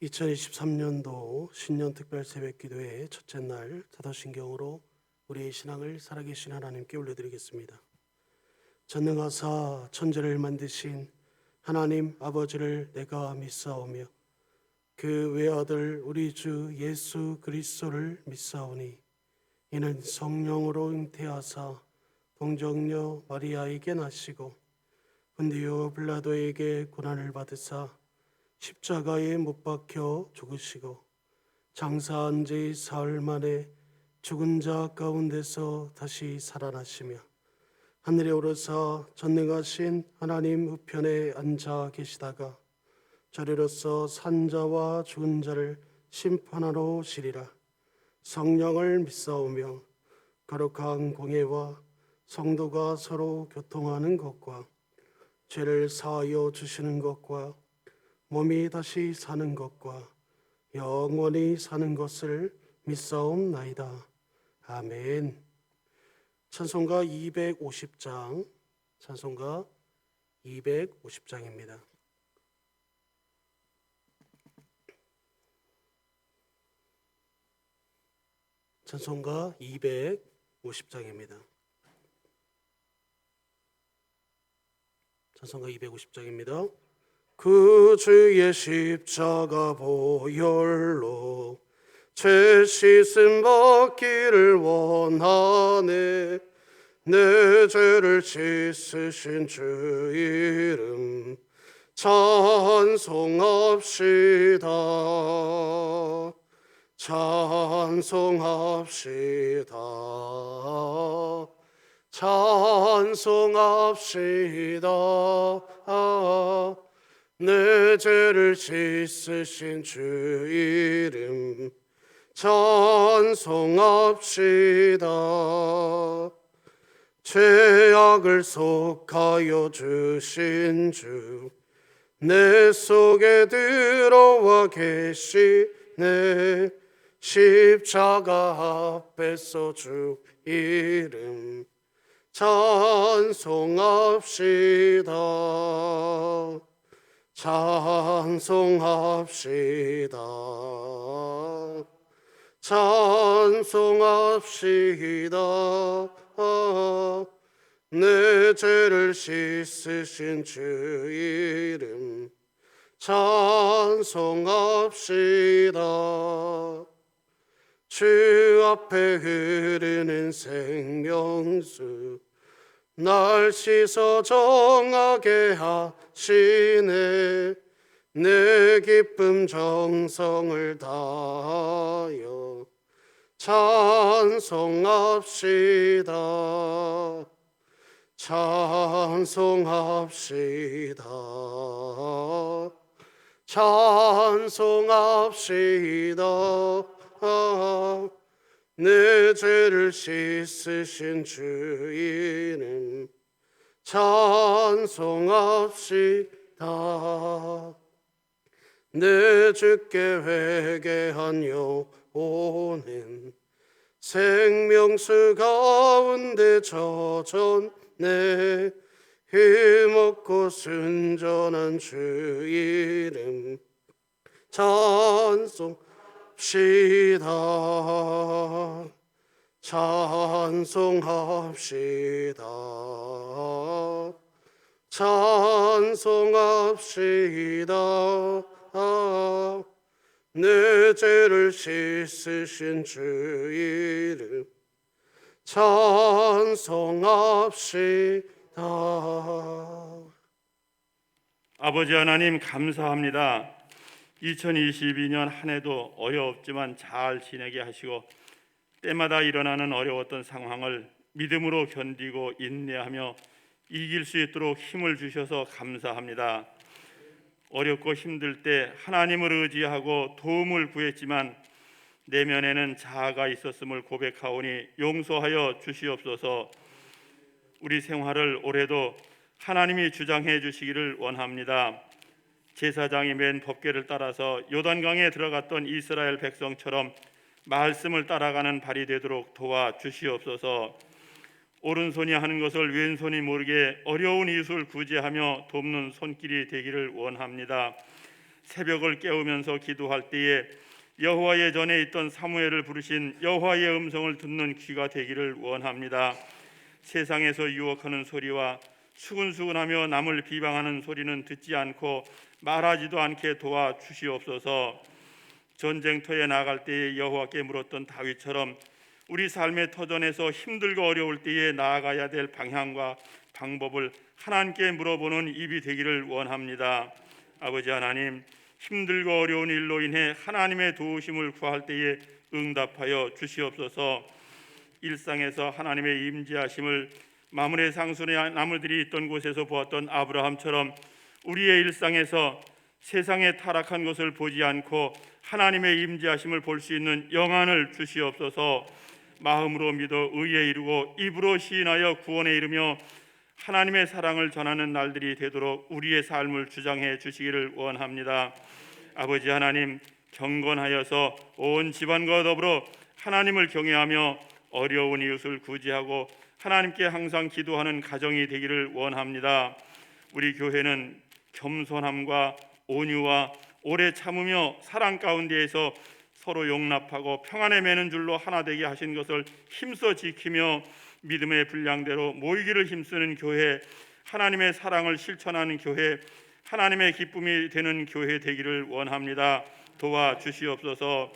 2023년도 신년 특별 새벽 기도의 첫째 날 사도신경으로 우리의 신앙을 살아계신 하나님께 올려드리겠습니다. 전능하사 천지를 만드신 하나님 아버지를 내가 믿사오며 그 외아들 우리 주 예수 그리스도를 믿사오니 이는 성령으로 잉태하사 동정녀 마리아에게 나시고 본디오 빌라도에게 고난을 받으사 십자가에 못 박혀 죽으시고 장사한 지 사흘 만에 죽은 자 가운데서 다시 살아나시며 하늘에 오르사 전능하신 하나님 우편에 앉아 계시다가 저리로서 산 자와 죽은 자를 심판하러 오시리라. 성령을 믿사오며 거룩한 공예와 성도가 서로 교통하는 것과 죄를 사하여 주시는 것과 몸이 다시 사는 것과 영원히 사는 것을 믿사옵나이다. 아멘. 찬송가 250장, 찬송가 250장입니다. 찬송가 250장입니다. 찬송가 250장입니다. 그 주의 십자가 보혈로 죄 씻음 받기를 원하네. 내 죄를 씻으신 주 이름 찬송합시다. 찬송합시다. 찬송합시다. 내 죄를 씻으신 주 이름 찬송합시다. 죄악을 속하여 주신 주 내 속에 들어와 계시네. 십자가 앞에서 주 이름 찬송합시다. 찬송합시다. 찬송합시다. 내 죄를 씻으신 주 이름 찬송합시다. 주 앞에 흐르는 생명수 날 씻어 정하게 하시네. 내 기쁨 정성을 다하여 찬송합시다. 찬송합시다. 찬송합시다. 내 죄를 씻으신 주 이름 찬송합시다. 내 주께 회개한 영혼은 생명수 가운데 젖었네. 힘없고 순전한 주 이름 찬송합시다. 찬송합시다. 찬송합시다. 내 죄를 씻으신 주 이름 찬송합시다. 아버지 하나님 감사합니다. 2022년 한 해도 어려웠지만 잘 지내게 하시고 때마다 일어나는 어려웠던 상황을 믿음으로 견디고 인내하며 이길 수 있도록 힘을 주셔서 감사합니다. 어렵고 힘들 때 하나님을 의지하고 도움을 구했지만 내면에는 자아가 있었음을 고백하오니 용서하여 주시옵소서. 우리 생활을 올해도 하나님이 주장해 주시기를 원합니다. 제사장이 맨 법궤를 따라서 요단강에 들어갔던 이스라엘 백성처럼 말씀을 따라가는 발이 되도록 도와주시옵소서. 오른손이 하는 것을 왼손이 모르게 어려운 이웃을 구제하며 돕는 손길이 되기를 원합니다. 새벽을 깨우면서 기도할 때에 여호와의 전에 있던 사무엘을 부르신 여호와의 음성을 듣는 귀가 되기를 원합니다. 세상에서 유혹하는 소리와 수근수근하며 남을 비방하는 소리는 듣지 않고 말하지도 않게 도와주시옵소서. 전쟁터에 나갈 때에 여호와께 물었던 다윗처럼 우리 삶의 터전에서 힘들고 어려울 때에 나아가야 될 방향과 방법을 하나님께 물어보는 입이 되기를 원합니다. 아버지 하나님, 힘들고 어려운 일로 인해 하나님의 도우심을 구할 때에 응답하여 주시옵소서. 일상에서 하나님의 임재하심을 마므레 상순의 나무들이 있던 곳에서 보았던 아브라함처럼 우리의 일상에서 세상에 타락한 것을 보지 않고 하나님의 임재하심을 볼 수 있는 영안을 주시옵소서. 마음으로 믿어 의에 이르고 입으로 시인하여 구원에 이르며 하나님의 사랑을 전하는 날들이 되도록 우리의 삶을 주장해 주시기를 원합니다. 아버지 하나님, 경건하여서 온 집안과 더불어 하나님을 경외하며 어려운 이웃을 구제하고 하나님께 항상 기도하는 가정이 되기를 원합니다. 우리 교회는 겸손함과 온유와 오래 참으며 사랑 가운데에서 서로 용납하고 평안에 매는 줄로 하나 되게 하신 것을 힘써 지키며 믿음의 분량대로 모이기를 힘쓰는 교회, 하나님의 사랑을 실천하는 교회, 하나님의 기쁨이 되는 교회 되기를 원합니다. 도와주시옵소서.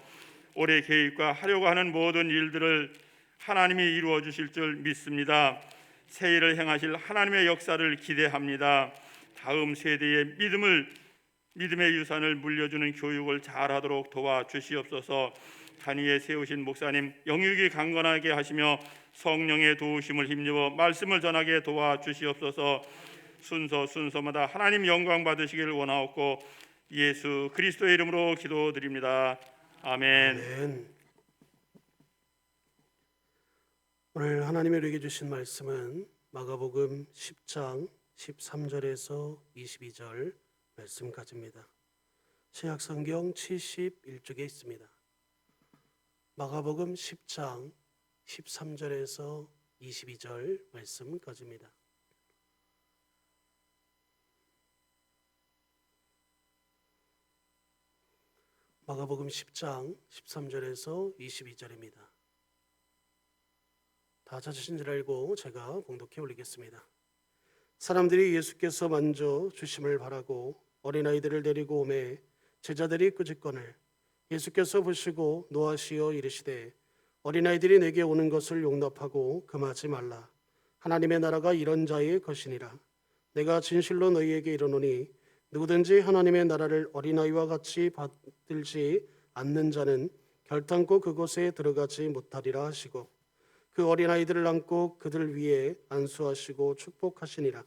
올해 계획과 하려고 하는 모든 일들을 하나님이 이루어 주실 줄 믿습니다. 새 일을 행하실 하나님의 역사를 기대합니다. 다음 세대의 믿음의 유산을 물려주는 교육을 잘하도록 도와주시옵소서. 단위에 세우신 목사님 영육이 강건하게 하시며 성령의 도우심을 힘입어 말씀을 전하게 도와주시옵소서. 순서마다 하나님 영광 받으시기를 원하옵고 예수 그리스도의 이름으로 기도드립니다. 아멘. 아멘. 오늘 하나님이 우리에게 주신 말씀은 마가복음 10장 13절에서 22절 말씀까지입니다. 신약성경 71쪽에 있습니다. 마가복음 10장 13절에서 22절 말씀까지입니다. 마가복음 10장 13절에서 22절입니다. 다 찾으신 줄 알고 제가 봉독해 올리겠습니다. 사람들이 예수께서 만져 주심을 바라고 어린아이들을 데리고 오매 제자들이 꾸짖거늘 예수께서 보시고 노하시어 이르시되 어린아이들이 내게 오는 것을 용납하고 금하지 말라. 하나님의 나라가 이런 자의 것이니라. 내가 진실로 너희에게 이르노니 누구든지 하나님의 나라를 어린아이와 같이 받들지 않는 자는 결탄코 그곳에 들어가지 못하리라 하시고 그 어린아이들을 안고 그들 위에 안수하시고 축복하시니라.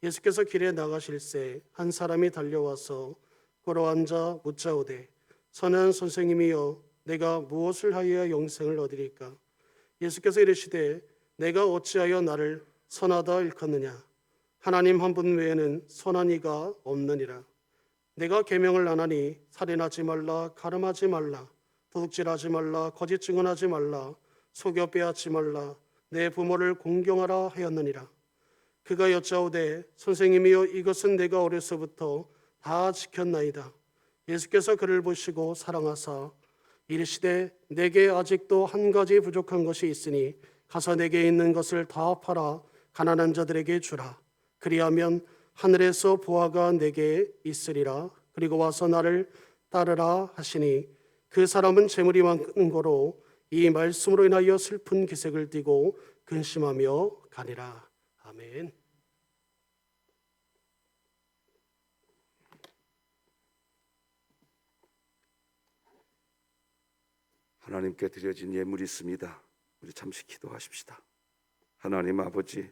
예수께서 길에 나가실새 한 사람이 달려와서 걸어앉아 묻자오되 선한 선생님이여 내가 무엇을 하여야 영생을 얻으리까? 예수께서 이르시되 내가 어찌하여 나를 선하다 일컫느냐? 하나님 한 분 외에는 선한 이가 없느니라. 내가 계명을 안 하니 살인하지 말라, 가늠하지 말라, 도둑질하지 말라, 거짓 증언하지 말라, 속여 빼앗지 말라, 내 부모를 공경하라 하였느니라. 그가 여짜오되 선생님이여 이것은 내가 어려서부터 다 지켰나이다. 예수께서 그를 보시고 사랑하사 이르시되 내게 아직도 한 가지 부족한 것이 있으니 가서 내게 있는 것을 다 팔아 가난한 자들에게 주라. 그리하면 하늘에서 보화가 내게 있으리라. 그리고 와서 나를 따르라 하시니 그 사람은 재물이 많은 거로 이 말씀으로 인하여 슬픈 기색을 띠고 근심하며 가니라. 아멘. 하나님께 드려진 예물이 있습니다. 우리 잠시 기도하십시다. 하나님 아버지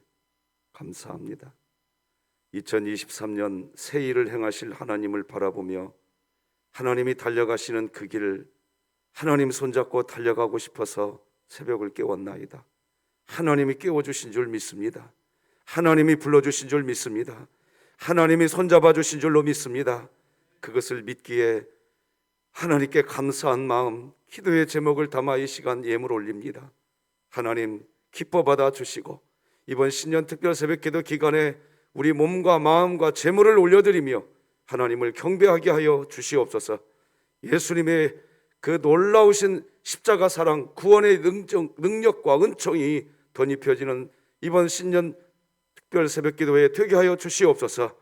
감사합니다. 2023년 새 일을 행하실 하나님을 바라보며 하나님이 달려가시는 그 길을 하나님 손잡고 달려가고 싶어서 새벽을 깨웠나이다. 하나님이 깨워주신 줄 믿습니다. 하나님이 불러주신 줄 믿습니다. 하나님이 손잡아 주신 줄로 믿습니다. 그것을 믿기에 하나님께 감사한 마음, 기도의 제목을 담아 이 시간 예물 올립니다. 하나님 기뻐 받아 주시고 이번 신년 특별 새벽 기도 기간에 우리 몸과 마음과 제물을 올려드리며 하나님을 경배하게 하여 주시옵소서. 예수님의 그 놀라우신 십자가 사랑, 구원의 능력과 은총이 덧입혀지는 이번 신년 특별 새벽기도에 되게 하여 주시옵소서.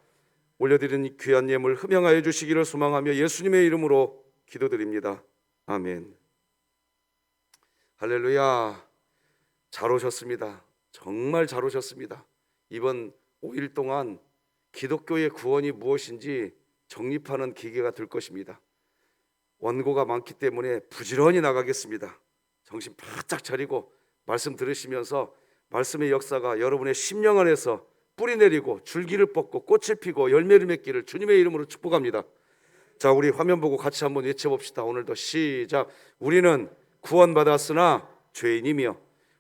올려드린 귀한 예물 흠양하여 주시기를 소망하며 예수님의 이름으로 기도드립니다. 아멘. 할렐루야. 잘 오셨습니다. 정말 잘 오셨습니다. 이번 5일 동안 기독교의 구원이 무엇인지 정립하는 기회가 될 것입니다. 원고가 많기 때문에 부지런히 나가겠습니다. 정신 바짝 차리고 말씀 들으시면서 말씀의 역사가 여러분의 심령 안에서 뿌리 내리고 줄기를 뻗고 꽃을 피고 열매를 맺기를 주님의 이름으로 축복합니다. 자, 우리 화면 보고 같이 한번 외쳐봅시다. 오늘도 시작. 우리는 구원받았으나 죄인이며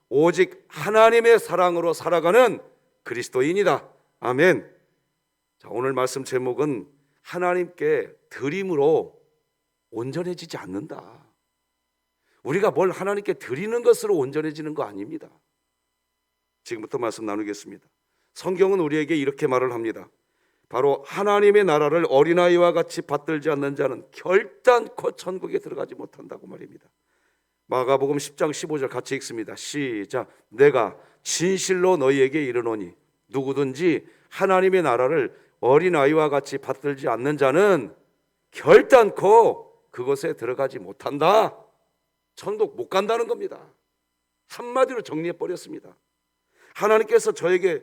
오직 하나님의 사랑으로 살아가는 그리스도인이다. 아멘. 자, 오늘 말씀 제목은 하나님께 드림으로 온전해지지 않는다. 우리가 뭘 하나님께 드리는 것으로 온전해지는 거 아닙니다. 지금부터 말씀 나누겠습니다. 성경은 우리에게 이렇게 말을 합니다. 바로 하나님의 나라를 어린아이와 같이 받들지 않는 자는 결단코 천국에 들어가지 못한다고 말입니다. 마가복음 10장 15절 같이 읽습니다. 시작. 내가 진실로 너희에게 이르노니 누구든지 하나님의 나라를 어린아이와 같이 받들지 않는 자는 결단코 그것에 들어가지 못한다. 천국 못 간다는 겁니다. 한마디로 정리해 버렸습니다. 하나님께서 저에게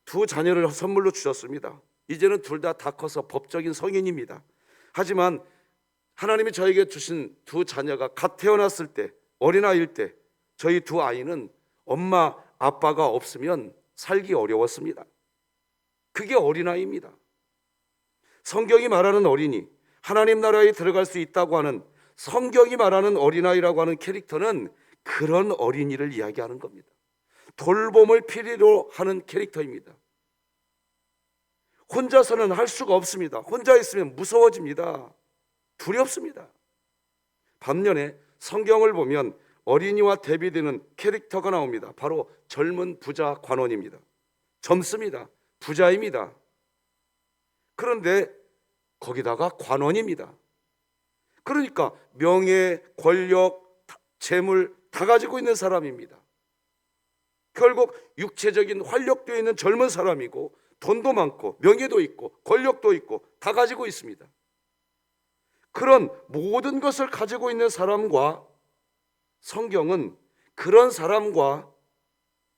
두 자녀를 선물로 주셨습니다. 이제는 둘 다 커서 법적인 성인입니다. 하지만 하나님이 저에게 주신 두 자녀가 갓 태어났을 때, 어린아이일 때 저희 두 아이는 엄마 아빠가 없으면 살기 어려웠습니다. 그게 어린아이입니다. 성경이 말하는 어린이, 하나님 나라에 들어갈 수 있다고 하는 성경이 말하는 어린아이라고 하는 캐릭터는 그런 어린이를 이야기하는 겁니다. 돌봄을 필요로 하는 캐릭터입니다. 혼자서는 할 수가 없습니다. 혼자 있으면 무서워집니다. 두렵습니다. 반면에 성경을 보면 어린이와 대비되는 캐릭터가 나옵니다. 바로 젊은 부자 관원입니다. 젊습니다. 부자입니다. 그런데 거기다가 관원입니다. 그러니까 명예, 권력, 재물 다 가지고 있는 사람입니다. 결국 육체적인 활력도 있는 젊은 사람이고 돈도 많고 명예도 있고 권력도 있고 다 가지고 있습니다. 그런 모든 것을 가지고 있는 사람과 성경은 그런 사람과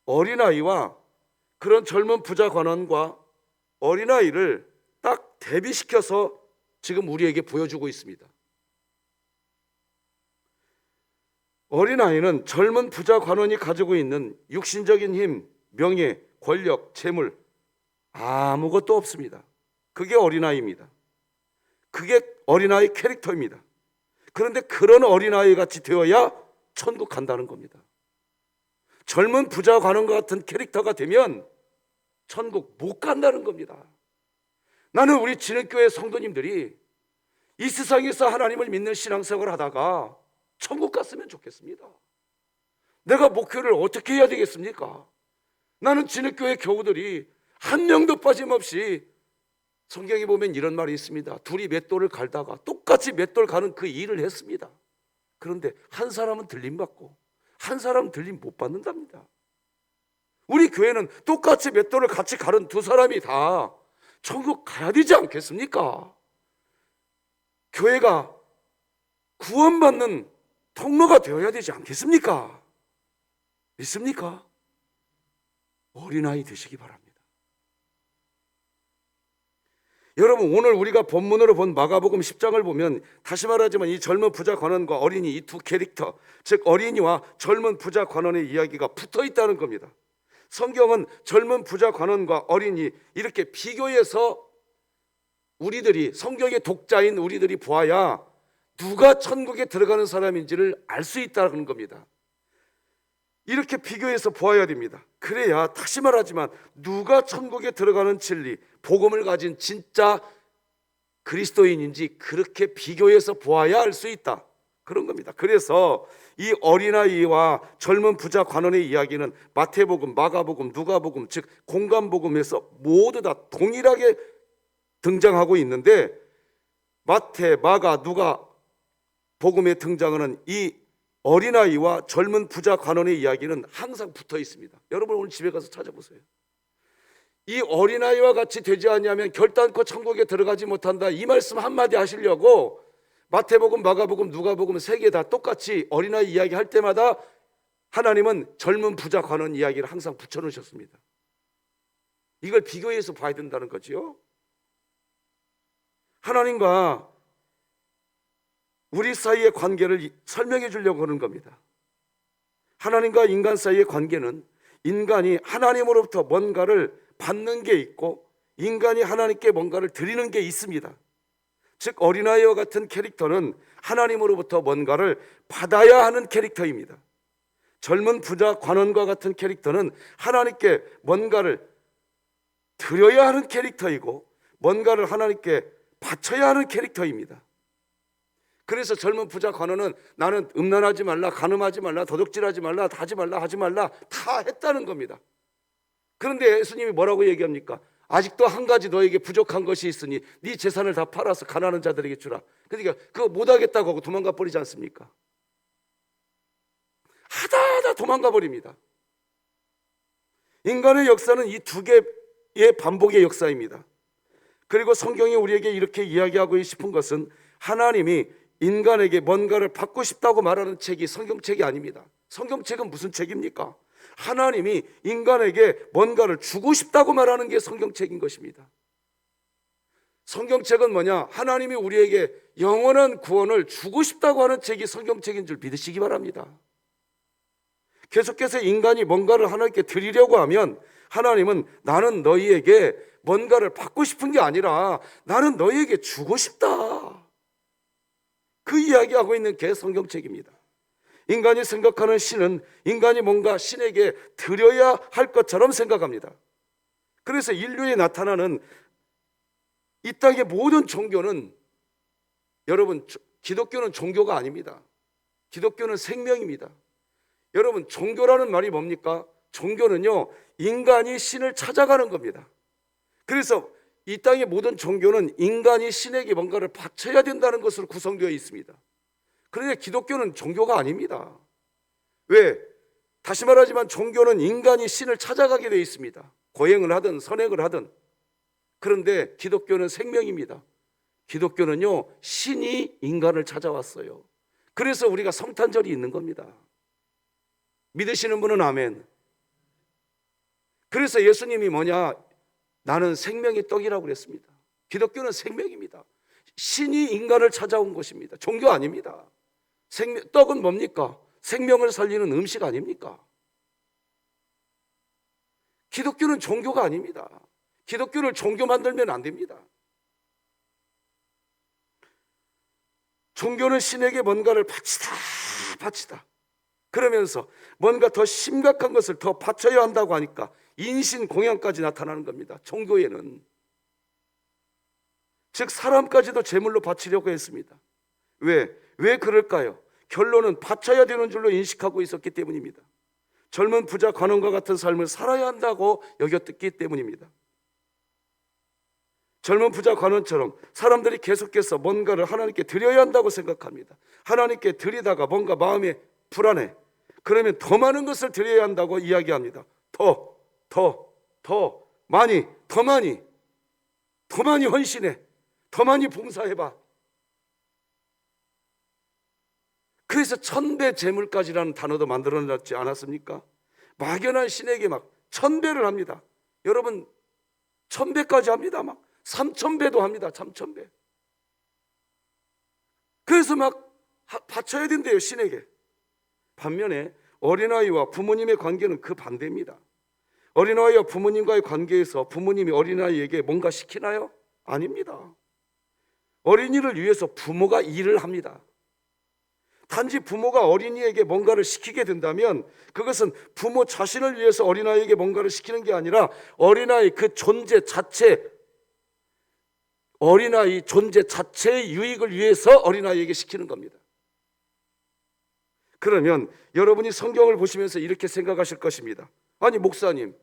어린아이와 그런 젊은 부자 관원과 어린아이를 딱 대비시켜서 지금 우리에게 보여주고 있습니다. 어린아이는 젊은 부자 관원이 가지고 있는 육신적인 힘, 명예, 권력, 재물 아무것도 없습니다. 그게 어린아이입니다. 그게 어린아이 캐릭터입니다. 그런데 그런 어린아이 같이 되어야 천국 간다는 겁니다. 젊은 부자 관원과 같은 캐릭터가 되면 천국 못 간다는 겁니다. 나는 우리 진흥교회 성도님들이 이 세상에서 하나님을 믿는 신앙생활을 하다가 천국 갔으면 좋겠습니다. 내가 목표를 어떻게 해야 되겠습니까? 나는 진흥교회 교우들이 한 명도 빠짐없이 성경에 보면 이런 말이 있습니다. 둘이 맷돌을 갈다가 똑같이 맷돌 가는 그 일을 했습니다. 그런데 한 사람은 들림 받고 한 사람은 들림 못 받는답니다. 우리 교회는 똑같이 맷돌을 같이 가른 두 사람이 다 천국 가야 되지 않겠습니까? 교회가 구원받는 통로가 되어야 되지 않겠습니까? 믿습니까? 어린아이 되시기 바랍니다. 여러분, 오늘 우리가 본문으로 본 마가복음 10장을 보면 다시 말하지만 이 젊은 부자 관원과 어린이, 이 두 캐릭터, 즉 어린이와 젊은 부자 관원의 이야기가 붙어 있다는 겁니다. 성경은 젊은 부자 관원과 어린이 이렇게 비교해서 우리들이, 성경의 독자인 우리들이 보아야 누가 천국에 들어가는 사람인지를 알 수 있다는 겁니다. 이렇게 비교해서 보아야 됩니다. 그래야 다시 말하지만 누가 천국에 들어가는 진리, 복음을 가진 진짜 그리스도인인지 그렇게 비교해서 보아야 알 수 있다, 그런 겁니다. 그래서 이 어린아이와 젊은 부자 관원의 이야기는 마태복음, 마가복음, 누가복음, 즉 공관복음에서 모두 다 동일하게 등장하고 있는데 마태, 마가, 누가 복음에 등장하는 이 어린아이와 젊은 부자 관원의 이야기는 항상 붙어 있습니다. 여러분 오늘 집에 가서 찾아보세요. 이 어린아이와 같이 되지 않냐면 결단코 천국에 들어가지 못한다, 이 말씀 한마디 하시려고 마태복음, 마가복음, 누가복음 세 개 다 똑같이 어린아이 이야기 할 때마다 하나님은 젊은 부자 관원 이야기를 항상 붙여놓으셨습니다. 이걸 비교해서 봐야 된다는 거지요. 하나님과 우리 사이의 관계를 설명해 주려고 하는 겁니다. 하나님과 인간 사이의 관계는 인간이 하나님으로부터 뭔가를 받는 게 있고 인간이 하나님께 뭔가를 드리는 게 있습니다. 즉 어린아이와 같은 캐릭터는 하나님으로부터 뭔가를 받아야 하는 캐릭터입니다. 젊은 부자 관원과 같은 캐릭터는 하나님께 뭔가를 드려야 하는 캐릭터이고 뭔가를 하나님께 바쳐야 하는 캐릭터입니다. 그래서 젊은 부자 관원은 나는 음란하지 말라, 간음하지 말라, 도둑질하지 말라, 하지 말라 다 했다는 겁니다. 그런데 예수님이 뭐라고 얘기합니까? 아직도 한 가지 너에게 부족한 것이 있으니 네 재산을 다 팔아서 가난한 자들에게 주라. 그러니까 그거 못하겠다고 하고 도망가 버리지 않습니까? 하다 도망가 버립니다. 인간의 역사는 이 두 개의 반복의 역사입니다. 그리고 성경이 우리에게 이렇게 이야기하고 싶은 것은 하나님이 인간에게 뭔가를 받고 싶다고 말하는 책이 성경책이 아닙니다. 성경책은 무슨 책입니까? 하나님이 인간에게 뭔가를 주고 싶다고 말하는 게 성경책인 것입니다. 성경책은 뭐냐? 하나님이 우리에게 영원한 구원을 주고 싶다고 하는 책이 성경책인 줄 믿으시기 바랍니다. 계속해서 인간이 뭔가를 하나님께 드리려고 하면 하나님은 나는 너희에게 뭔가를 받고 싶은 게 아니라 나는 너희에게 주고 싶다, 그 이야기하고 있는 게 성경책입니다. 인간이 생각하는 신은 인간이 뭔가 신에게 드려야 할 것처럼 생각합니다. 그래서 인류에 나타나는 이 땅의 모든 종교는, 여러분, 기독교는 종교가 아닙니다. 기독교는 생명입니다. 여러분, 종교라는 말이 뭡니까? 종교는요, 인간이 신을 찾아가는 겁니다. 그래서 이 땅의 모든 종교는 인간이 신에게 뭔가를 바쳐야 된다는 것으로 구성되어 있습니다. 그런데 기독교는 종교가 아닙니다. 왜? 다시 말하지만 종교는 인간이 신을 찾아가게 되어 있습니다. 고행을 하든 선행을 하든. 그런데 기독교는 생명입니다. 기독교는요, 신이 인간을 찾아왔어요. 그래서 우리가 성탄절이 있는 겁니다. 믿으시는 분은 아멘. 그래서 예수님이 뭐냐? 나는 생명의 떡이라고 그랬습니다. 기독교는 생명입니다. 신이 인간을 찾아온 것입니다. 종교 아닙니다. 떡은 뭡니까? 생명을 살리는 음식 아닙니까? 기독교는 종교가 아닙니다. 기독교를 종교 만들면 안 됩니다. 종교는 신에게 뭔가를 바치다. 그러면서 뭔가 더 심각한 것을 더 바쳐야 한다고 하니까 인신공양까지 나타나는 겁니다. 종교에는. 즉 사람까지도 제물로 바치려고 했습니다. 왜 그럴까요? 결론은 바쳐야 되는 줄로 인식하고 있었기 때문입니다. 젊은 부자 관원과 같은 삶을 살아야 한다고 여겼기 때문입니다. 젊은 부자 관원처럼 사람들이 계속해서 뭔가를 하나님께 드려야 한다고 생각합니다. 하나님께 드리다가 뭔가 마음에 불안해. 그러면 더 많은 것을 드려야 한다고 이야기합니다. 더 많이 헌신해. 더 많이 봉사해봐. 그래서 천배 제물까지라는 단어도 만들어놨지 않았습니까? 막연한 신에게 막 1000배를 합니다. 여러분 1000배까지 합니다. 막 3000배도 합니다. 3000배. 그래서 막 바쳐야 된대요, 신에게. 반면에 어린아이와 부모님의 관계는 그 반대입니다. 어린아이와 부모님과의 관계에서 부모님이 어린아이에게 뭔가 시키나요? 아닙니다. 어린이를 위해서 부모가 일을 합니다. 단지 부모가 어린이에게 뭔가를 시키게 된다면 그것은 부모 자신을 위해서 어린아이에게 뭔가를 시키는 게 아니라 어린아이 그 존재 자체, 어린아이 존재 자체의 유익을 위해서 어린아이에게 시키는 겁니다. 그러면 여러분이 성경을 보시면서 이렇게 생각하실 것입니다. 아니 목사님,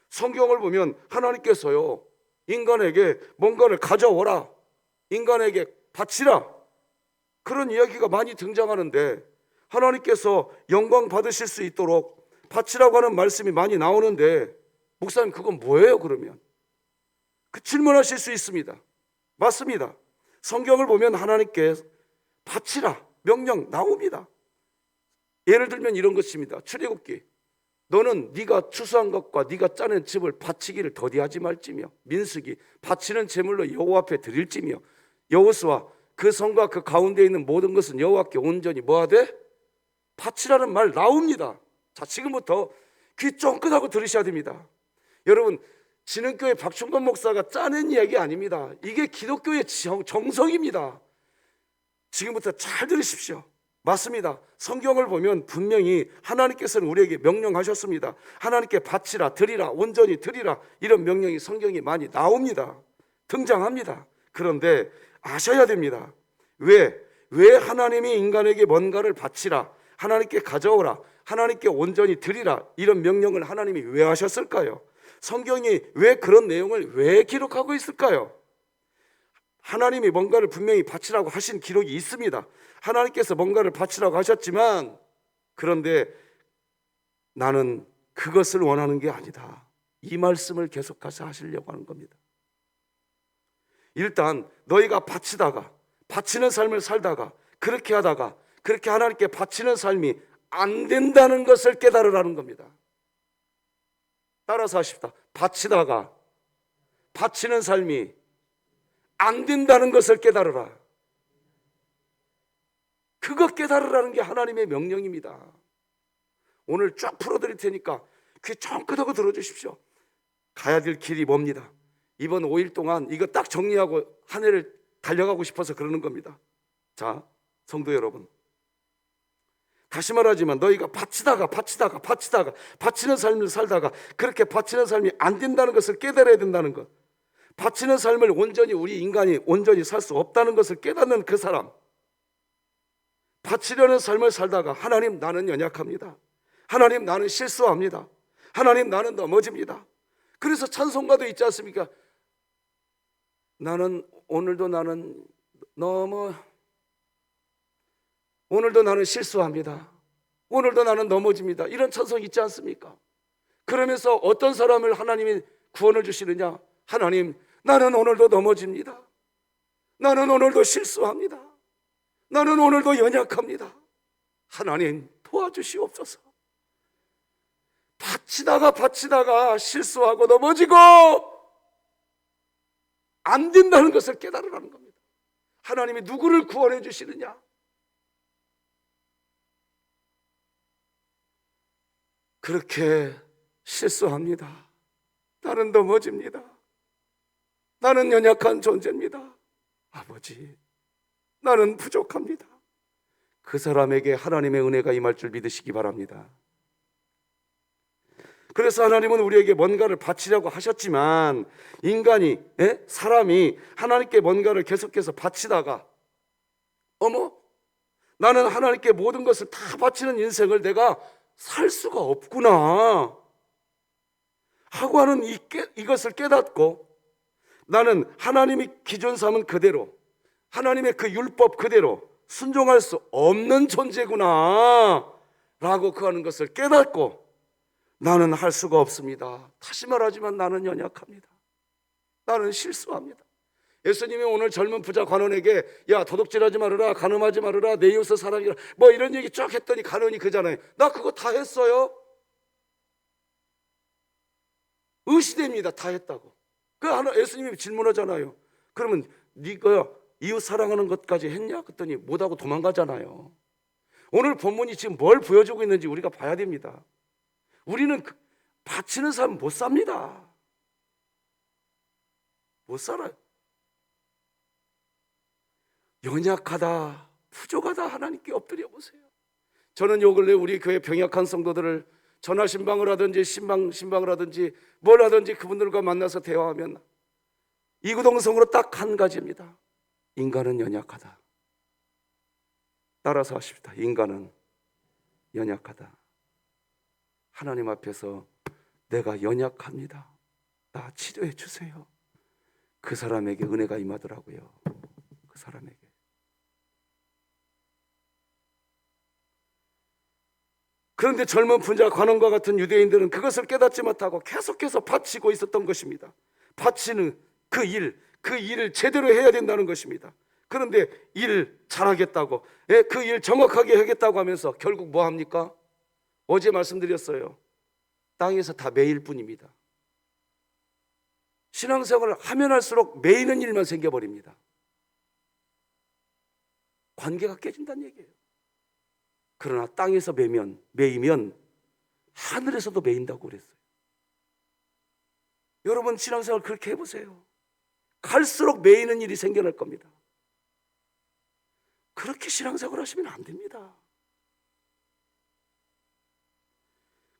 성경을 보면 하나님께서요 인간에게 뭔가를 가져오라, 인간에게 바치라, 그런 이야기가 많이 등장하는데 하나님께서 영광 받으실 수 있도록 바치라고 하는 말씀이 많이 나오는데 목사님 그건 뭐예요 그러면? 그 질문하실 수 있습니다. 맞습니다. 성경을 보면 하나님께 바치라 명령 나옵니다. 예를 들면 이런 것입니다. 출애굽기, 너는 네가 추수한 것과 네가 짜낸 집을 바치기를 더디하지 말지며, 민수기, 바치는 제물로 여호와 앞에 드릴지며, 여호수아, 그 성과 그 가운데 있는 모든 것은 여호와께 온전히 뭐하되 바치라는 말 나옵니다. 자, 지금부터 귀 쫑긋하고 들으셔야 됩니다. 여러분, 진흥교회 박충건 목사가 짜낸 이야기 아닙니다. 이게 기독교의 정성입니다. 지금부터 잘 들으십시오. 맞습니다. 성경을 보면 분명히 하나님께서는 우리에게 명령하셨습니다. 하나님께 바치라, 드리라, 온전히 드리라, 이런 명령이 성경에 많이 나옵니다. 등장합니다. 그런데 아셔야 됩니다. 왜 하나님이 인간에게 뭔가를 바치라, 하나님께 가져오라, 하나님께 온전히 드리라, 이런 명령을 하나님이 왜 하셨을까요? 성경이 왜 그런 내용을 왜 기록하고 있을까요? 하나님이 뭔가를 분명히 바치라고 하신 기록이 있습니다. 하나님께서 뭔가를 바치라고 하셨지만, 그런데 나는 그것을 원하는 게 아니다, 이 말씀을 계속해서 하시려고 하는 겁니다. 일단 너희가 바치다가, 바치는 삶을 살다가, 그렇게 하다가, 그렇게 하나님께 바치는 삶이 안 된다는 것을 깨달으라는 겁니다. 따라서 하십시다. 바치다가 바치는 삶이 안 된다는 것을 깨달으라. 그거 깨달으라는 게 하나님의 명령입니다. 오늘 쫙 풀어드릴 테니까 귀 쫑긋하고 들어주십시오. 가야 될 길이 뭡니다. 이번 5일 동안 이거 딱 정리하고 한 해를 달려가고 싶어서 그러는 겁니다. 자, 성도 여러분, 다시 말하지만 너희가 바치다가 바치는 삶을 살다가 그렇게 바치는 삶이 안 된다는 것을 깨달아야 된다는 것, 바치는 삶을 온전히 우리 인간이 온전히 살 수 없다는 것을 깨닫는 그 사람, 바치려는 삶을 살다가 하나님 나는 연약합니다, 하나님 나는 실수합니다, 하나님 나는 넘어집니다. 그래서 찬송가도 있지 않습니까? 오늘도 나는 실수합니다, 오늘도 나는 넘어집니다, 이런 찬송 있지 않습니까? 그러면서 어떤 사람을 하나님이 구원을 주시느냐? 하나님, 나는 오늘도 넘어집니다, 나는 오늘도 실수합니다, 나는 오늘도 연약합니다, 하나님 도와주시옵소서. 바치다가 실수하고 넘어지고 안 된다는 것을 깨달으라는 겁니다. 하나님이 누구를 구원해 주시느냐? 그렇게 실수합니다, 나는 넘어집니다, 나는 연약한 존재입니다, 아버지 나는 부족합니다. 그 사람에게 하나님의 은혜가 임할 줄 믿으시기 바랍니다. 그래서 하나님은 우리에게 뭔가를 바치려고 하셨지만, 인간이, 사람이 하나님께 뭔가를 계속해서 바치다가 나는 하나님께 모든 것을 다 바치는 인생을 내가 살 수가 없구나 하고 하는 이것을 깨닫고, 나는 하나님이 기존 삼은 그대로, 하나님의 그 율법 그대로 순종할 수 없는 존재구나 라고 하는 것을 깨닫고, 나는 할 수가 없습니다, 다시 말하지만 나는 연약합니다, 나는 실수합니다. 예수님이 오늘 젊은 부자 관원에게 야 도둑질하지 말아라, 간음하지 말아라, 내 이웃을 사랑해라, 뭐 이런 얘기 쫙 했더니 관원이 그잖아요. 나 그거 다 했어요. 의시됩니다. 다 했다고. 그 예수님이 질문하잖아요. 그러면 네가 이웃 사랑하는 것까지 했냐? 그랬더니 못하고 도망가잖아요. 오늘 본문이 지금 뭘 보여주고 있는지 우리가 봐야 됩니다. 우리는 바치는 삶 못 삽니다. 못 살아요. 연약하다, 부족하다 하나님께 엎드려 보세요. 저는 요 근래 우리 교회 병약한 성도들을 전화 신방을 하든지 신방을 하든지 뭘 하든지 그분들과 만나서 대화하면 이구동성으로 딱 한 가지입니다. 인간은 연약하다. 따라서 하십시다. 인간은 연약하다. 하나님 앞에서 내가 연약합니다, 나 치료해 주세요. 그 사람에게 은혜가 임하더라고요. 그 사람에게. 그런데 젊은 분자 관원과 같은 유대인들은 그것을 깨닫지 못하고 계속해서 바치고 있었던 것입니다. 바치는 그 일을 제대로 해야 된다는 것입니다. 그런데 일 잘하겠다고, 그 일 정확하게 하겠다고 하면서 결국 뭐 합니까? 어제 말씀드렸어요. 땅에서 다 매일 뿐입니다. 신앙생활을 하면 할수록 매이는 일만 생겨버립니다. 관계가 깨진다는 얘기예요. 그러나 땅에서 매이면 하늘에서도 매인다고 그랬어요. 여러분 신앙생활 그렇게 해보세요. 갈수록 매이는 일이 생겨날 겁니다. 그렇게 신앙생활 하시면 안 됩니다.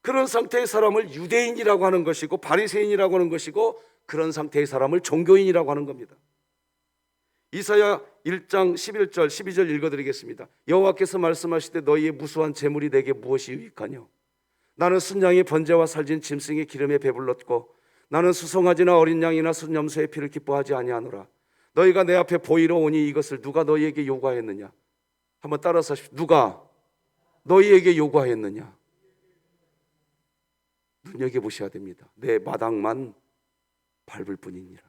그런 상태의 사람을 유대인이라고 하는 것이고 바리새인이라고 하는 것이고 그런 상태의 사람을 종교인이라고 하는 겁니다. 이사야 1장 11절 12절 읽어드리겠습니다. 여호와께서 말씀하시되 너희의 무수한 재물이 내게 무엇이 유익하뇨? 나는 순양의 번제와 살진 짐승의 기름에 배불렀고 나는 수송아지나 어린 양이나 순염소의 피를 기뻐하지 아니하노라. 너희가 내 앞에 보이러 오니 이것을 누가 너희에게 요구하였느냐? 한번 따라서 하십시오. 누가 너희에게 요구하였느냐? 눈여겨보셔야 됩니다. 내 마당만 밟을 뿐이니라.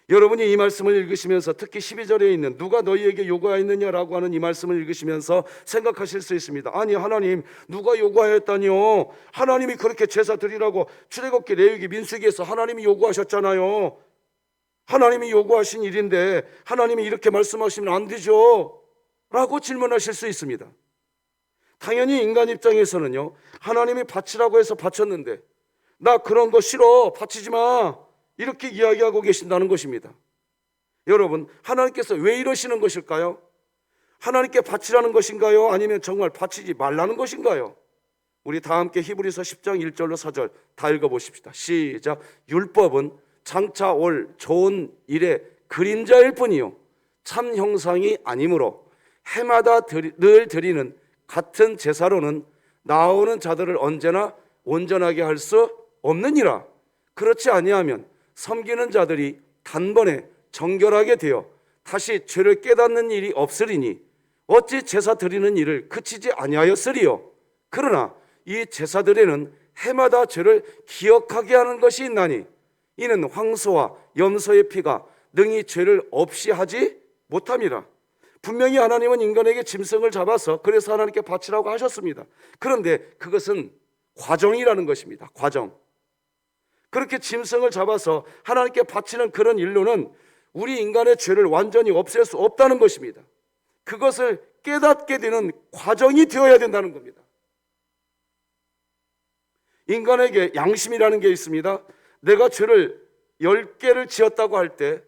여러분이 이 말씀을 읽으시면서 특히 12절에 있는 누가 너희에게 요구하였느냐라고 하는 이 말씀을 읽으시면서 생각하실 수 있습니다. 아니 하나님 누가 요구하였다니요? 하나님이 그렇게 제사 드리라고 출애굽기 레위기 민수기에서 하나님이 요구하셨잖아요. 하나님이 요구하신 일인데 하나님이 이렇게 말씀하시면 안 되죠? 라고 질문하실 수 있습니다. 당연히 인간 입장에서는요, 하나님이 바치라고 해서 바쳤는데 나 그런 거 싫어, 바치지 마, 이렇게 이야기하고 계신다는 것입니다. 여러분, 하나님께서 왜 이러시는 것일까요? 하나님께 바치라는 것인가요? 아니면 정말 바치지 말라는 것인가요? 우리 다 함께 히브리서 10장 1절로 4절 다 읽어보십시다. 시작. 율법은 장차 올 좋은 일의 그림자일 뿐이요 참 형상이 아니므로 해마다 늘 드리는 같은 제사로는 나오는 자들을 언제나 온전하게 할 수 없느니라. 그렇지 아니하면 섬기는 자들이 단번에 정결하게 되어 다시 죄를 깨닫는 일이 없으리니 어찌 제사 드리는 일을 그치지 아니하였으리요. 그러나 이 제사들에는 해마다 죄를 기억하게 하는 것이 있나니 이는 황소와 염소의 피가 능히 죄를 없이 하지 못함이라. 분명히 하나님은 인간에게 짐승을 잡아서 그래서 하나님께 바치라고 하셨습니다. 그런데 그것은 과정이라는 것입니다. 과정. 그렇게 짐승을 잡아서 하나님께 바치는 그런 일로는 우리 인간의 죄를 완전히 없앨 수 없다는 것입니다. 그것을 깨닫게 되는 과정이 되어야 된다는 겁니다. 인간에게 양심이라는 게 있습니다. 내가 죄를 10개를 지었다고 할 때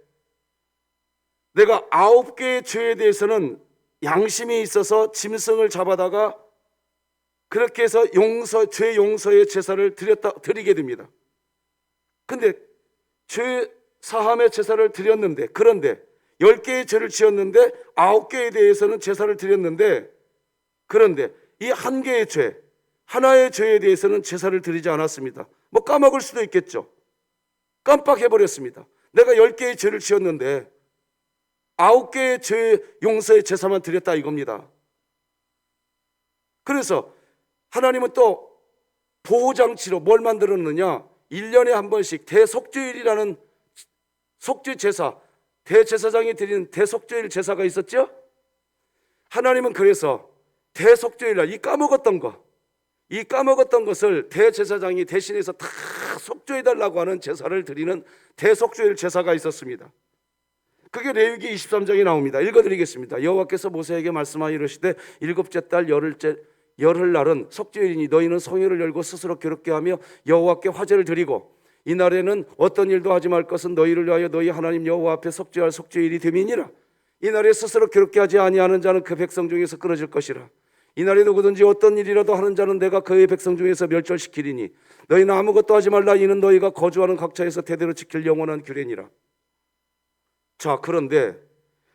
내가 9개의 죄에 대해서는 양심이 있어서 짐승을 잡아다가 그렇게 해서 죄 용서의 제사를 드리게 됩니다. 근데 죄 사함의 제사를 드렸는데, 그런데 10개의 죄를 지었는데 9개에 대해서는 제사를 드렸는데, 그런데 이 한 개의 죄, 하나의 죄에 대해서는 제사를 드리지 않았습니다. 뭐 까먹을 수도 있겠죠. 깜빡해버렸습니다. 내가 10개의 죄를 지었는데 9개의 죄 용서의 제사만 드렸다 이겁니다. 그래서 하나님은 또 보호장치로 뭘 만들었느냐? 1년에 한 번씩 대속죄일이라는 속죄 제사, 대제사장이 드리는 대속죄일 제사가 있었죠? 하나님은 그래서 대속죄일날 이 까먹었던 것을 대제사장이 대신해서 다 속죄해달라고 하는 제사를 드리는 대속죄일 제사가 있었습니다. 그게 레위기 23장에 나옵니다. 읽어드리겠습니다. 여호와께서 모세에게 말씀하여 이르시되 일곱째 달 열흘날은 속죄일이니 너희는 성회를 열고 스스로 괴롭게 하며 여호와께 화제를 드리고 이 날에는 어떤 일도 하지 말 것은 너희를 위하여 너희 하나님 여호와 앞에 속죄할 속죄일이 됨이니라. 이 날에 스스로 괴롭게 하지 아니하는 자는 그 백성 중에서 끊어질 것이라. 이 날에 누구든지 어떤 일이라도 하는 자는 내가 그의 백성 중에서 멸절시키리니 너희는 아무것도 하지 말라. 이는 너희가 거주하는 각처에서 대대로 지킬 영원한 규례니라. 자, 그런데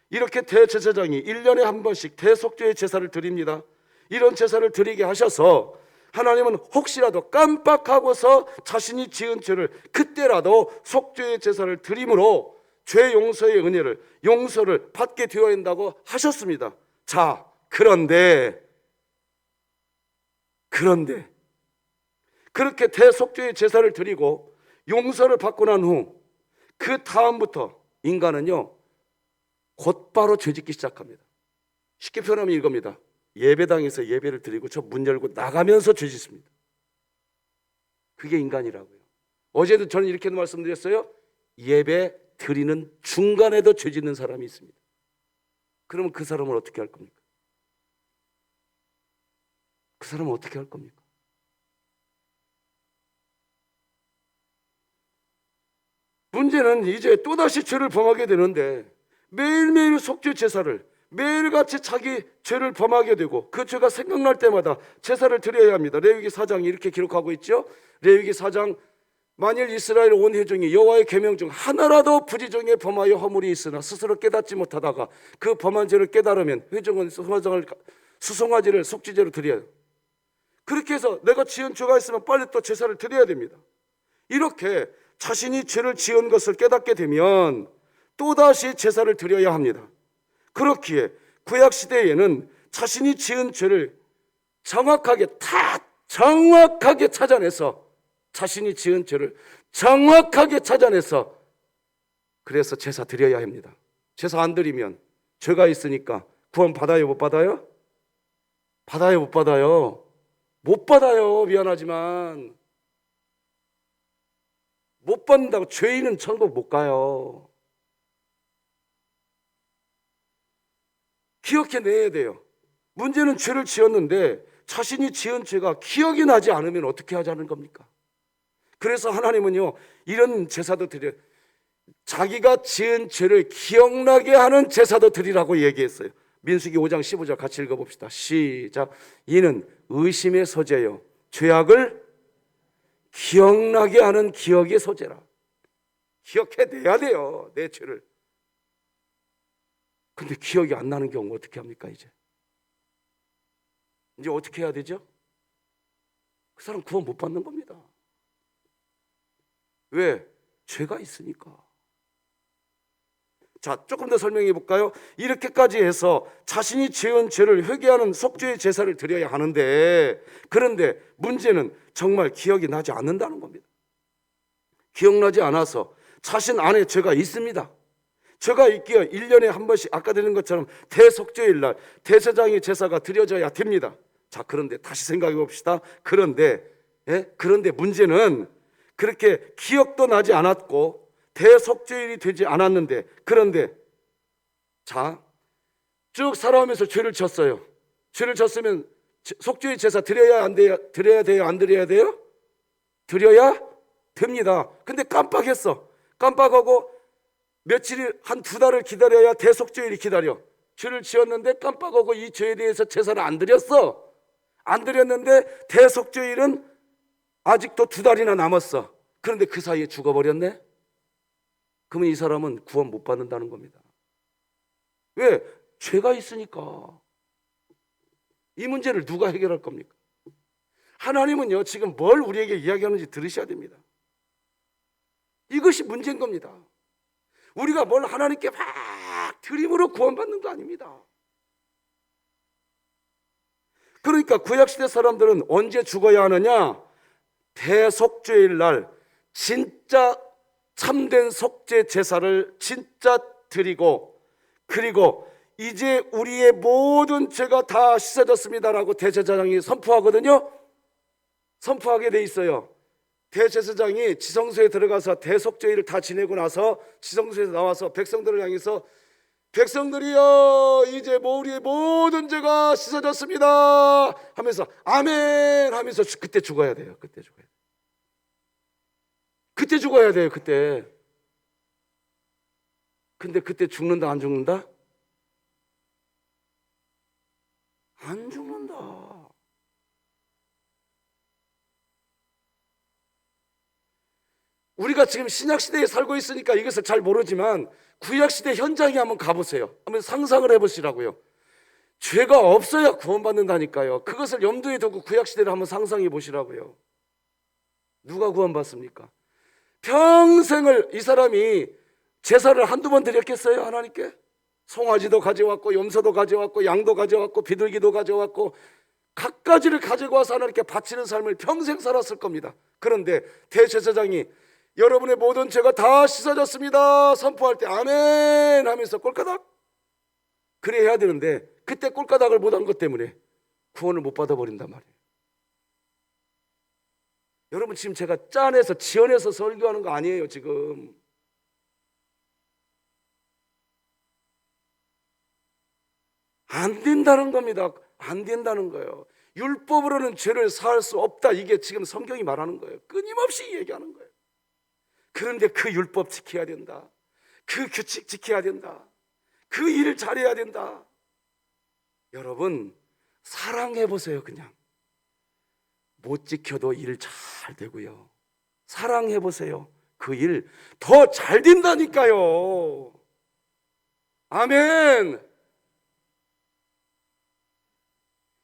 이렇게 대제사장이 1년에 한 번씩 대속죄의 제사를 드립니다. 이런 제사를 드리게 하셔서 하나님은 혹시라도 깜빡하고서 자신이 지은 죄를 그때라도 속죄의 제사를 드림으로 죄 용서의 은혜를, 용서를 받게 되어야 한다고 하셨습니다. 자, 그런데 그런데 그렇게 대속죄의 제사를 드리고 용서를 받고 난 후 그 다음부터 인간은요 곧바로 죄짓기 시작합니다. 쉽게 표현하면 이겁니다. 예배당에서 예배를 드리고 저 문 열고 나가면서 죄짓습니다. 그게 인간이라고요. 어제도 저는 이렇게도 말씀드렸어요. 예배 드리는 중간에도 죄짓는 사람이 있습니다. 그러면 그 사람을 어떻게 할 겁니까? 그 사람은 어떻게 할 겁니까? 문제는 이제 또다시 죄를 범하게 되는데 매일매일 속죄 제사를 매일같이 자기 죄를 범하게 되고 그 죄가 생각날 때마다 제사를 드려야 합니다. 레위기 4장이 이렇게 기록하고 있죠. 레위기 4장 만일 이스라엘 온 회중이 여호와의 계명 중 하나라도 부지중에 범하여 허물이 있으나 스스로 깨닫지 못하다가 그 범한 죄를 깨달으면 회중은 수송아지를 속죄제로 드려요. 그렇게 해서 내가 지은 죄가 있으면 빨리 또 제사를 드려야 됩니다. 이렇게 자신이 죄를 지은 것을 깨닫게 되면 또다시 제사를 드려야 합니다. 그렇기에 구약시대에는 자신이 지은 죄를 정확하게 찾아내서 자신이 지은 죄를 정확하게 찾아내서 그래서 제사 드려야 합니다. 제사 안 드리면 죄가 있으니까 구원 받아요, 못 받아요? 받아요, 못 받아요? 못 받아요. 미안하지만 못 받는다고 죄인은 천국 못 가요. 기억해내야 돼요. 문제는 죄를 지었는데 자신이 지은 죄가 기억이 나지 않으면 어떻게 하자는 겁니까? 그래서 하나님은요 이런 제사도 드려, 자기가 지은 죄를 기억나게 하는 제사도 드리라고 얘기했어요. 민수기 5장 15절 같이 읽어봅시다. 시작. 이는 의심의 소재요 죄악을 기억나게 하는 기억의 소재라. 기억해내야 돼요, 내 죄를. 근데 기억이 안 나는 경우 어떻게 합니까? 이제 어떻게 해야 되죠? 그 사람 구원 못 받는 겁니다. 왜? 죄가 있으니까. 자, 조금 더 설명해 볼까요? 이렇게까지 해서 자신이 지은 죄를 회개하는 속죄의 제사를 드려야 하는데, 그런데 문제는 정말 기억이 나지 않는다는 겁니다. 기억나지 않아서 자신 안에 죄가 있습니다. 죄가 있기에 1년에 한 번씩 아까 드린 것처럼 대속죄일 날 대제사장의 제사가 드려져야 됩니다. 자, 그런데 다시 생각해 봅시다. 그런데 문제는 그렇게 기억도 나지 않았고 대속죄일이 되지 않았는데, 그런데 자, 쭉 살아오면서 죄를 졌어요. 죄를 졌으면 속죄의 제사 드려야 안 돼요? 드려야 돼요? 안 드려야 돼요? 드려야 됩니다. 근데 깜빡했어. 깜빡하고 며칠을 한 2달을 기다려야 대속죄일이 기다려. 죄를 지었는데 깜빡하고 이 죄에 대해서 제사를 안 드렸어. 안 드렸는데 대속죄일은 아직도 2달이나 남았어. 그런데 그 사이에 죽어버렸네? 그러면 이 사람은 구원 못 받는다는 겁니다. 왜? 죄가 있으니까. 이 문제를 누가 해결할 겁니까? 하나님은요 지금 뭘 우리에게 이야기하는지 들으셔야 됩니다. 이것이 문제인 겁니다. 우리가 뭘 하나님께 막 드림으로 구원받는 거 아닙니다. 그러니까 구약시대 사람들은 언제 죽어야 하느냐? 대속죄일 날 진짜 참된 속죄 제사를 진짜 드리고, 그리고 이제 우리의 모든 죄가 다 씻어졌습니다라고 대제사장이 선포하거든요. 선포하게 돼 있어요. 대제사장이 지성소에 들어가서 대속죄일을 다 지내고 나서 지성소에서 나와서 백성들을 향해서 백성들이여 이제 우리의 모든 죄가 씻어졌습니다 하면서 아멘 하면서 그때 죽어야 돼요. 그때 죽어야 돼요. 그때. 근데 그때 죽는다 안 죽는다? 안 죽는다. 우리가 지금 신약시대에 살고 있으니까 이것을 잘 모르지만 구약시대 현장에 한번 가보세요. 한번 상상을 해보시라고요. 죄가 없어야 구원받는다니까요. 그것을 염두에 두고 구약시대를 한번 상상해 보시라고요. 누가 구원받습니까? 평생을 이 사람이 제사를 한두 번 드렸겠어요? 하나님께? 송아지도 가져왔고 염소도 가져왔고 양도 가져왔고 비둘기도 가져왔고 갖가지를 가지고 와서 하나님께 바치는 삶을 평생 살았을 겁니다. 그런데 대제사장이 여러분의 모든 죄가 다 씻어졌습니다 선포할 때 아멘 하면서 꼴까닥 그래 해야 되는데 그때 꼴까닥을 못한 것 때문에 구원을 못 받아버린단 말이에요. 여러분 지금 제가 짠해서 지어내서 설교하는 거 아니에요. 지금 안 된다는 겁니다. 안 된다는 거예요. 율법으로는 죄를 사할 수 없다. 이게 지금 성경이 말하는 거예요. 끊임없이 얘기하는 거예요. 그런데 그 율법 지켜야 된다. 그 규칙 지켜야 된다. 그 일을 잘해야 된다. 여러분 사랑해 보세요. 그냥 못 지켜도 일 잘 되고요. 사랑해 보세요. 그 일 더 잘 된다니까요. 아멘.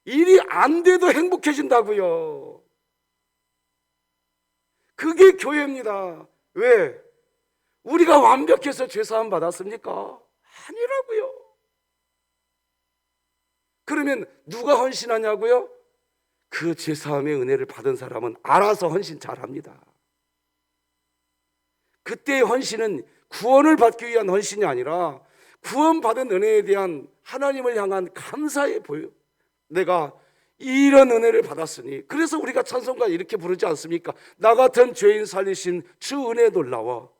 일이 안 돼도 행복해진다고요. 그게 교회입니다. 왜? 우리가 완벽해서 죄사함 받았습니까? 아니라고요. 그러면 누가 헌신하냐고요? 그 죄사함의 은혜를 받은 사람은 알아서 헌신 잘합니다. 그때의 헌신은 구원을 받기 위한 헌신이 아니라 구원받은 은혜에 대한 하나님을 향한 감사의 보여. 내가 이런 은혜를 받았으니. 그래서 우리가 찬송가 이렇게 부르지 않습니까? 나 같은 죄인 살리신 주 은혜 놀라워.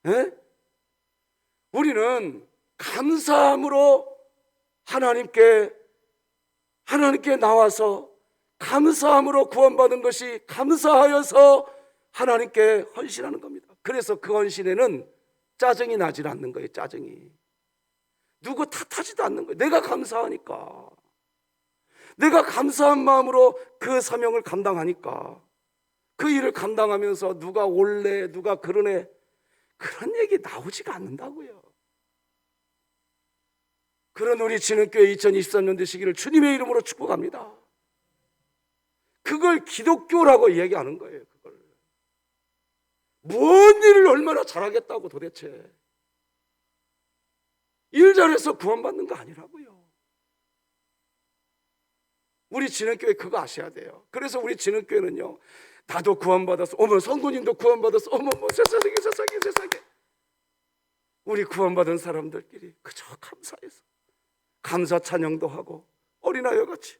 에? 우리는 감사함으로 하나님께 나와서 감사함으로 구원받은 것이 감사하여서 하나님께 헌신하는 겁니다. 그래서 그 헌신에는 짜증이 나질 않는 거예요. 짜증이 누구 탓하지도 않는 거예요. 내가 감사하니까, 내가 감사한 마음으로 그 사명을 감당하니까, 그 일을 감당하면서 누가 올래 누가 그러네 그런 얘기 나오지가 않는다고요. 그런 우리 진흥교회 2023년 되시기를 주님의 이름으로 축복합니다. 그걸 기독교라고 얘기하는 거예요. 그걸 뭔 일을 얼마나 잘하겠다고 도대체. 일 잘해서 구원받는 거 아니라고요. 우리 진흥교회 그거 아셔야 돼요. 그래서 우리 진흥교회는요, 나도 구원받았어, 어머 성도님도 구원받았어, 어머 세상에 우리 구원받은 사람들끼리 그저 감사해서 감사 찬양도 하고 어린아이와 같이.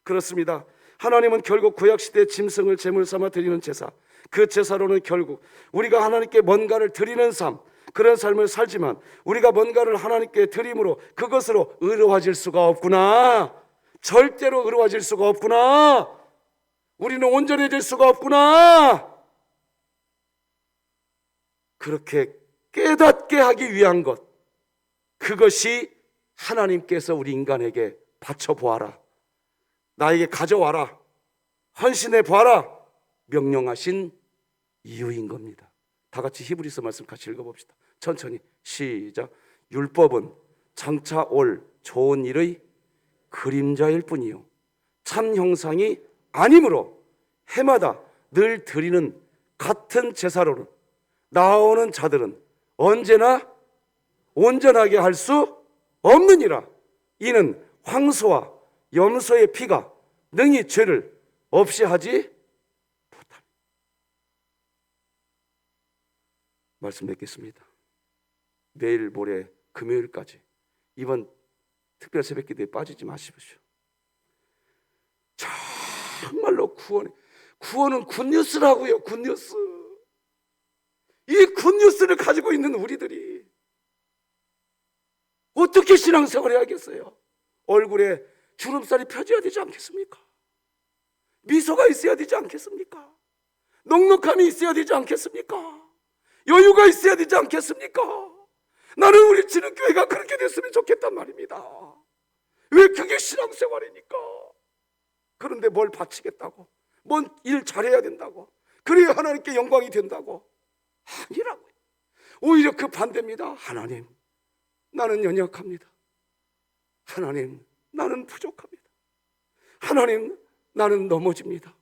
그렇습니다. 하나님은 결국 구약시대의 짐승을 제물 삼아 드리는 제사, 그 제사로는 결국 우리가 하나님께 뭔가를 드리는 삶, 그런 삶을 살지만 우리가 뭔가를 하나님께 드림으로 그것으로 의로워질 수가 없구나. 절대로 의로워질 수가 없구나. 우리는 온전해질 수가 없구나. 그렇게 깨닫게 하기 위한 것, 그것이 하나님께서 우리 인간에게 바쳐보아라, 나에게 가져와라, 헌신해 보아라 명령하신 이유인 겁니다. 다 같이 히브리서 말씀 같이 읽어봅시다. 천천히 시작. 율법은 장차 올 좋은 일의 그림자일 뿐이요 참 형상이 아니므로 해마다 늘 드리는 같은 제사로는 나오는 자들은 언제나 온전하게 할 수 없느니라. 이는 황소와 염소의 피가 능히 죄를 없이 하지 못함. 말씀 맺겠습니다. 내일 모레 금요일까지 이번 특별 새벽기도에 빠지지 마십시오. 정말로 구원은 굿뉴스라고요. 굿뉴스. 이 굿뉴스를 가지고 있는 우리들이 어떻게 신앙생활을 해야겠어요? 얼굴에 주름살이 펴져야 되지 않겠습니까? 미소가 있어야 되지 않겠습니까? 넉넉함이 있어야 되지 않겠습니까? 여유가 있어야 되지 않겠습니까? 나는 우리 진흥교회가 그렇게 됐으면 좋겠단 말입니다. 왜 그게 신앙생활이니까? 그런데 뭘 바치겠다고, 뭔 일 잘해야 된다고, 그래야 하나님께 영광이 된다고? 아니라고요. 오히려 그 반대입니다. 하나님, 나는 연약합니다. 하나님, 나는 부족합니다. 하나님, 나는 넘어집니다.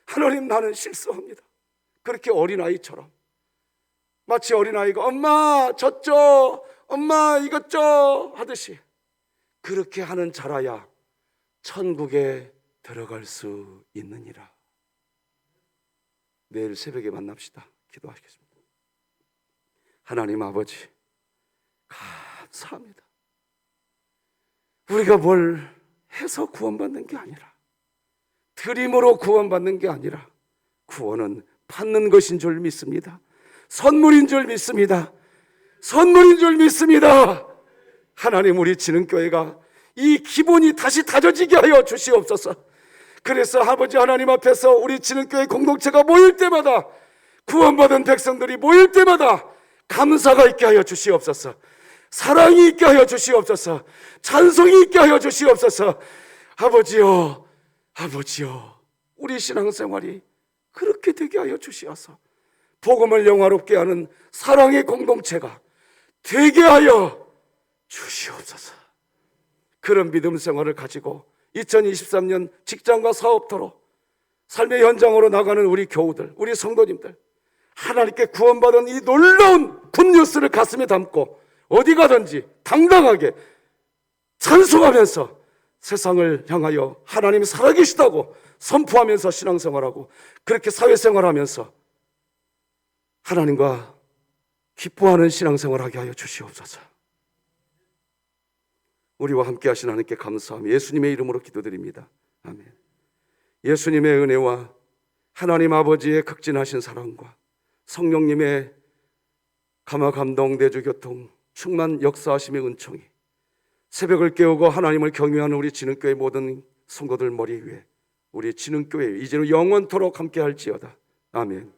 하나님, 나는 실수합니다. 그렇게 어린아이처럼, 마치 어린아이가 엄마 젖줘, 엄마 이것 줘 하듯이 그렇게 하는 자라야 천국에 들어갈 수 있느니라. 내일 새벽에 만납시다. 기도하시겠습니다. 하나님 아버지, 감사합니다. 우리가 뭘 해서 구원받는 게 아니라, 드림으로 구원받는 게 아니라, 구원은 받는 것인 줄 믿습니다. 선물인 줄 믿습니다. 선물인 줄 믿습니다. 하나님, 우리 진흥교회가 이 기본이 다시 다져지게 하여 주시옵소서. 그래서 아버지 하나님 앞에서 우리 진흥교회 공동체가 모일 때마다, 구원받은 백성들이 모일 때마다 감사가 있게 하여 주시옵소서. 사랑이 있게 하여 주시옵소서. 찬송이 있게 하여 주시옵소서. 아버지요, 아버지요, 우리 신앙생활이 그렇게 되게 하여 주시어서 복음을 영화롭게 하는 사랑의 공동체가 되게 하여 주시옵소서. 그런 믿음 생활을 가지고 2023년 직장과 사업터로 삶의 현장으로 나가는 우리 교우들, 우리 성도님들, 하나님께 구원받은 이 놀라운 굿뉴스를 가슴에 담고 어디 가든지 당당하게 찬송하면서 세상을 향하여 하나님이 살아계시다고 선포하면서 신앙생활하고, 그렇게 사회생활하면서 하나님과 기뻐하는 신앙생활하게 하여 주시옵소서. 우리와 함께 하신 하나님께 감사하며 예수님의 이름으로 기도드립니다. 아멘. 예수님의 은혜와 하나님 아버지의 극진하신 사랑과 성령님의 감화 감동 내주 교통 충만 역사하심의 은총이 새벽을 깨우고 하나님을 경외하는 우리 진흥교회 모든 성도들 머리 위에, 우리 진흥교회 이제는 영원토록 함께 할지어다. 아멘.